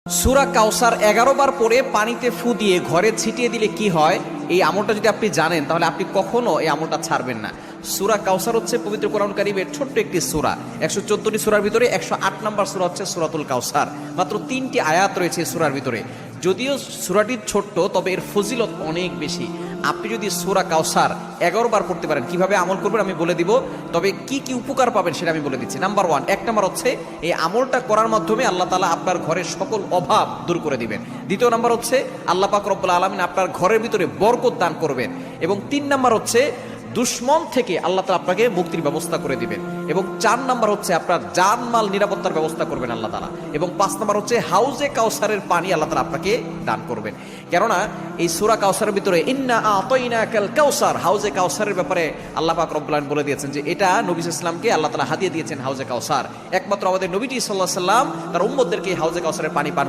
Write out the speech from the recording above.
সূরা কাউসার 11 বার পরে পানিতে ফু দিয়ে ঘরে ছিটিয়ে দিলে কি হয়, এই আমলটা যদি আপনি জানেন তাহলে আপনি কখনো এই আমলটা ছাড়বেন না। সূরা কাউসার হচ্ছে পবিত্র কোরআন কারীমের ছোট্ট একটি সূরা। 114টি সূরার ভিতরে 108 নম্বর সূরা হচ্ছে সূরাতুল কাউসার। মাত্র 3টি আয়াত রয়েছে এই সূরার ভিতরে। যদিও সূরাটি ছোট্ট, তবে এর ফজিলত অনেক বেশি। আপনি যদি সূরা কাউসার 11 বার পড়তে পারেন, কিভাবে আমল করবেন আমি বলে দিব, তবে কি কি উপকার পাবেন সেটা আমি বলে দিচ্ছি। নাম্বার 1, 1 নাম্বার হচ্ছে এই আমলটা করার মাধ্যমে আল্লাহ তাআলা আপনার ঘরের সকল অভাব দূর করে দিবেন। দ্বিতীয় নাম্বার হচ্ছে আল্লাহ পাক রব্বুল আলামিন আপনার ঘরের ভিতরে বরকত দান করবেন। এবং 3 নাম্বার হচ্ছে দুশ্মন থেকে আল্লাহ তাআলা আপনাকে মুক্তির ব্যবস্থা করে দিবেন। এবং 4 নাম্বার হচ্ছে আপনার জানমাল নিরাপত্তার ব্যবস্থা করবেন আল্লাহ তাআলা। এবং 5 নাম্বার হচ্ছে হাউজে কাউসারের পানি আল্লাহ তাআলা আপনাকে দান করবেন। কেননা এই সূরা কাউসারের ভিতরে ইন্না আতাইনাকাল কাউসার, হাউজে কাউসারের ব্যাপারে আল্লাহ পাক রব্বুল আলামিন বলে দিয়েছেন যে এটা নবী সাল্লাল্লাহু আলাইহি ওয়াসাল্লামকে আল্লাহ তাআলা হাদিয়া দিয়েছেন হাউজে কাউসার। একমাত্র আমাদের নবীজি সাল্লাল্লাহু আলাইহি ওয়াসাল্লাম তার উম্মতদেরকে হাউজে কাউসারের পানি পান